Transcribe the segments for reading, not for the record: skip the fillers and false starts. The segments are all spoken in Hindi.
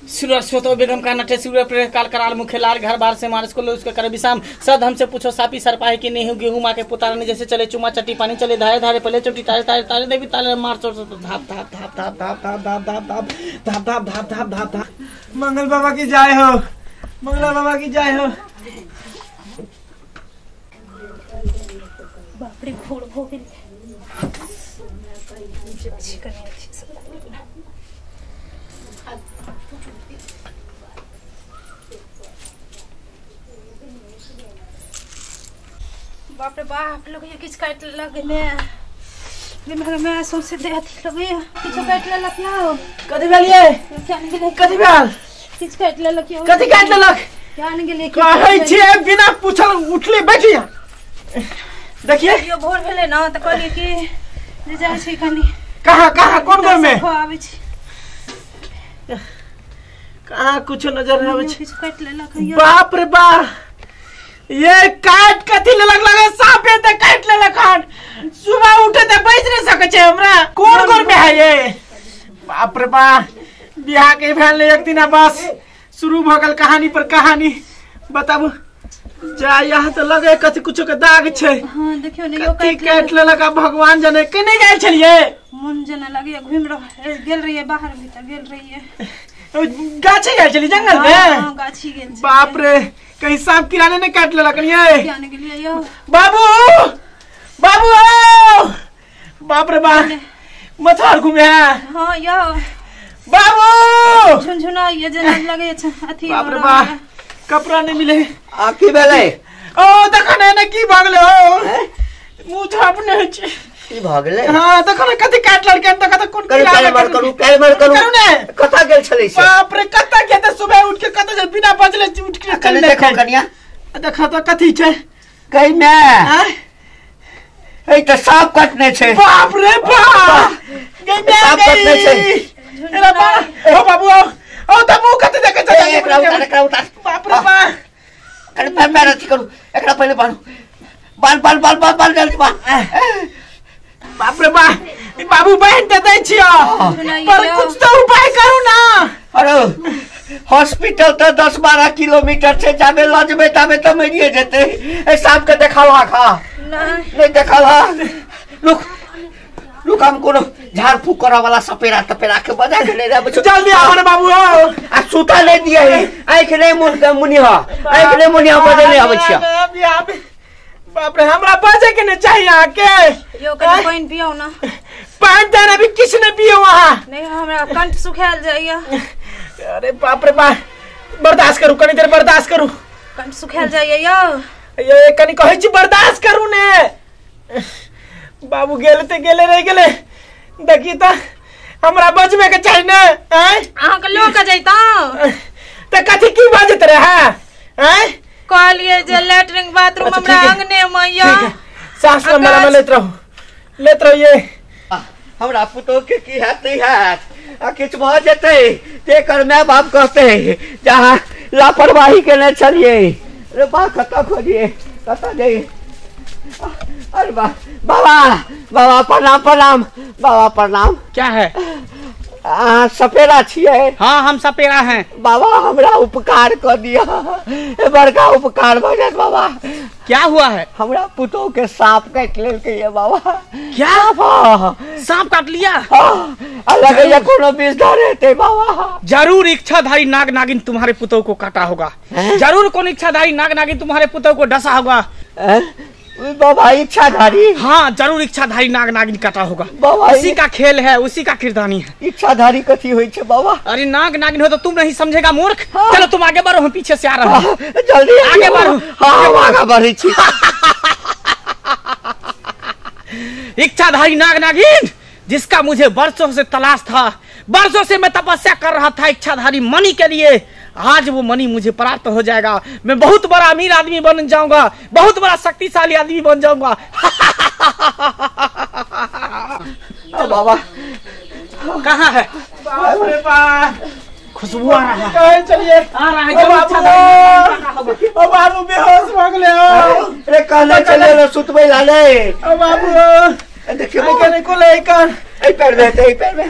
सूरज सोतो बेगम का नटे सूर्य प्रेम काल कराल मुखे लाल घर बार से मारस को लो उसके कर विशाम सद हमसे पूछो सापी सरपाही की नहीं गेहूं माँ के पुतारा जैसे चले चुमा चट्टी पानी चले धारे धारे पहले चोटी तारे तारे तारे देवी ताले मार चोट धाप धाप धाप धाप धाप धाप धाप धाप धाप धाप धाप धाप धाप धाप धाप। मंगल बाबा की जय हो, मंगल बाबा की जय हो। बापरे घोड़ भोगे बाप रे बाप लोग ये किस काट लगने मैं सोच दे लोग ये किस काट लग क्या हो कथि भेलिए कथि भेल किस काट लग क्या कथि काट लग क्या आने के लिए कहै छे बिना पूछल उठले बैठी देखिए यो भोर भेले ना त कहलिए कि जे जाय छै कनी कहां कहां कोन घर में आबै छै कहां कुछ नजर न आबै छै किस काट लग बाप रे बाप ये काट कथि लग लगे साफे ते काट ले खान सुबह उठे ते बैठ नहीं सके छे हमरा कोन घर में है ये बाप रे बाप बियाह के भेल एक दिन बस शुरू भ गेल कहानी पर कहानी बताबू जा यहाँ तो लगे कथि कुछ के दाग छे। हां देखियो ने यो काट ले लगा भगवान जाने कने गेल छलिए मन जना लगे घूम रह गेल रहिए बाहर भीतर गेल रहिए गाछी गेल छली जंगल में हां गाछी गेल बाप रे कहीं सांप किराने ने काट लेला कनिए जाने के लिए यो बाबू बाबू बाप रे बाप मथार घूमे हां यो बाबू झुनझुना ये जना लगे छ अथी बाप रे बाप कपड़ा नहीं मिले आ की भेलै ओ देखने ने की भागले हो मुंह झाप ने छै की भागले हां देखने कथि काट लड़के त कत कोन करे मार करू ने कथा गेल छलै से बाप रे कता के त सुबह उठ के कत बिना बजले उठ के कने देखो कनिया देखा त कथि छै कहीं में ए त सांप काटने छै बाप रे बाप सांप काटने छै एरा बा ओ बाबू ओ त मुंह कत देखे छ एकरा उतार बाप रे बाप अरे मैं रति करू एकरा पहले बाल जल्दी बाल बाप रे बाप बाबू बहन त दै छियो पर कुछ तो उपाय करू ना। अरे हॉस्पिटल तो 10-12 किलोमीटर से जाबे लजबे तबे तो मरिए जेते ए सांप के देखावा खा नहीं देखावा लुक हम कोनो झाड़ फूक करा वाला सपेरा तपेरा के बजा के ले जाबे जल्दी आओ रे बाबू आ सूता ले दिए आंख नहीं मुनिया आंख नहीं मुनिया बजे ले आबै छिया बाप रे हमरा बजे के न चाहिए आके यो कनी पानी पियो ना पानी देना भी किस ने पियो वहां नहीं हमरा कंठ सुखाल जाइया अरे बाप रे बाप बर्दाश्त करू कनी देर बर्दाश्त करू कंठ सुखाल जाइया यो ये कनी कहै छी बर्दाश्त करू ने बाबू गेले ते गेले रह गेले देखी त हमरा बजबे के चाहिए ना अहाँ के लोग जइता त कथि की बाजत रे हैं कहलिए जे लैट्रिन बाथरूम हमरा आंगने में या सांस लंबा में लेत रहो ये हमरा पुतो के की हाथ नहीं हाथ आ किछ भ जेते तेकर माय बाप कहते जहां लापरवाही के न चलिए अरे बा कता खोजिए कता जाइए अरे बाबा प्रणाम बाबा प्रणाम। क्या है सपेरा छिए हाँ हम सपेरा हैं बाबा हमरा उपकार कर दिया बड़का उपकार भजन बाबा क्या हुआ है हमरा पुतो के सांप काट लेलकै ये बाबा क्या सांप काट लिया अलग ये कोनो विषधर हेतै बाबा जरूर इच्छाधारी नाग नागिन तुम्हारे पुतों को काटा होगा जरूर कौन इच्छाधारी नाग नागिन तुम्हारे पुतों को डसा होगा बाबा इच्छाधारी हाँ जरूर इच्छाधारी नाग नागिन काटा होगा बाबा उसी का खेल है उसी का किरदानी है इच्छाधारी कथी होई छे बाबा अरे नाग नागिन हो तो तुम नहीं समझेगा मूर्ख चलो तुम आगे बढ़ो हम पीछे से आ रहे हैं जल्दी आगे बढ़ो हाँ आगे बढ़ी छी इच्छाधारी नाग नागिन जिसका मुझे वर्षों से तलाश था वर्षों से मैं तपस्या कर रहा था इच्छाधारी मणि के लिए आज वो मणि मुझे प्राप्त हो जाएगा मैं बहुत बड़ा अमीर आदमी बन जाऊंगा बहुत बड़ा शक्तिशाली आदमी बन जाऊंगा बाबा कहाँ है बाप रे बाप खुशबू आ रहा है चलिए आ रहा है ओ बाबू बेहोश हो गले अरे कहले चले लो सुतबै लाले ओ बाबू देखियो कने को ले कर ए पैर में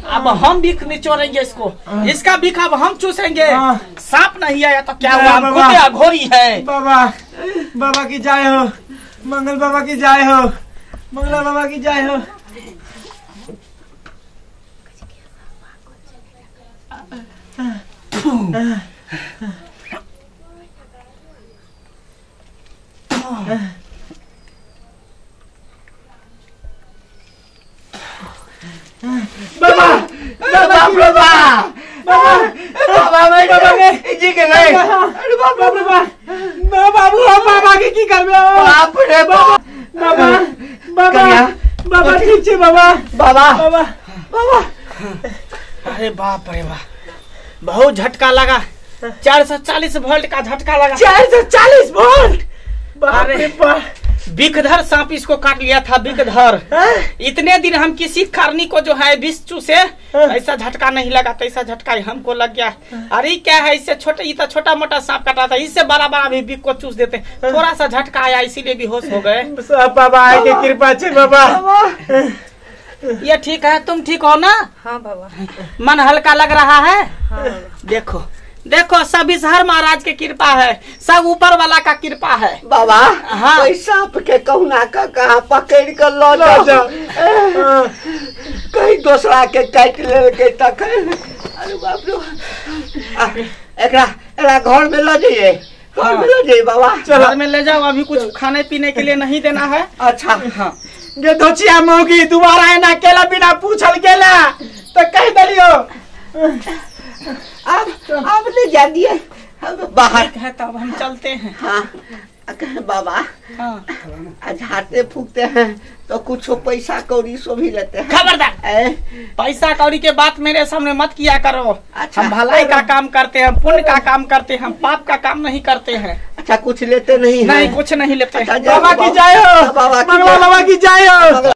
अब हम बिख निचोड़ेंगे इसको, इसका बिख अब हम चूसेंगे। सांप नहीं आया तो क्या हुआ, हम कुत्ते अघोरी है। बाबा बाबा की जय हो, मंगल बाबा की जय हो, मंगला बाबा की जय हो। बाबा बाबा जी के नहीं, अरे बाबा बाबू बाबा के की करबे बाप रे बाप, बाबा बाबा बाबा ठीक छे बाबा बाबा बाबा बाबा। अरे बाप रे बाप, बहुत झटका लगा, 440 वोल्ट का झटका लगा। 440 वोल्ट, बाप रे बाप। बिखधर सांप इसको काट लिया था, बिखधर। इतने दिन हम किसी करनी को जो है विष चूसे ऐसा झटका नहीं लगा, तो ऐसा झटका हमको लग गया। अरे क्या है, इससे छोटे, ये तो छोटा मोटा सांप काटा था, इससे बड़ा बड़ा भी बिख को चूस देते। थोड़ा सा झटका आया इसीलिए बेहोश हो गए। सब बाबा के कृपा छे बाबा। ये ठीक है, तुम ठीक हो ना? हाँ बाबा। मन हल्का लग रहा है? हाँ बाबा। देखो देखो, सब इस हर महाराज की कृपा है, सब ऊपर वाला का कृपा है। बाबा हाँ। कोई सांप के कहुना का कहाँ पकड़ कर लो जाओ, कहीं दूसरा के काट ले के तक। अरे बाप रे, एकरा घर में लो जाइए, घर में लो जाइए बाबा। घर में ले जाओ, अभी कुछ खाने पीने के लिए नहीं देना है। अच्छा हाँ, गे धोचिया मौगी दोबारा एना केला बिना पूछल गेला तो कह दलियो। अब ले जा दिए बाहर। ठीक है, तब हम चलते हैं। हाँ बाबा, हाँ। झाड़ते फूकते हैं तो कुछ पैसा कौड़ी सो भी लेते हैं। खबरदार, पैसा कौड़ी के बात मेरे सामने मत किया करो। अच्छा। हम भलाई का काम करते हैं, पुण्य का काम करते हैं, हम पाप का काम नहीं करते हैं। अच्छा कुछ लेते नहीं नहीं, हैं? कुछ नहीं लेते हैं। अच्छा, बाबा की जय हो, बाबा की मंगला जय। बाबा की जय हो।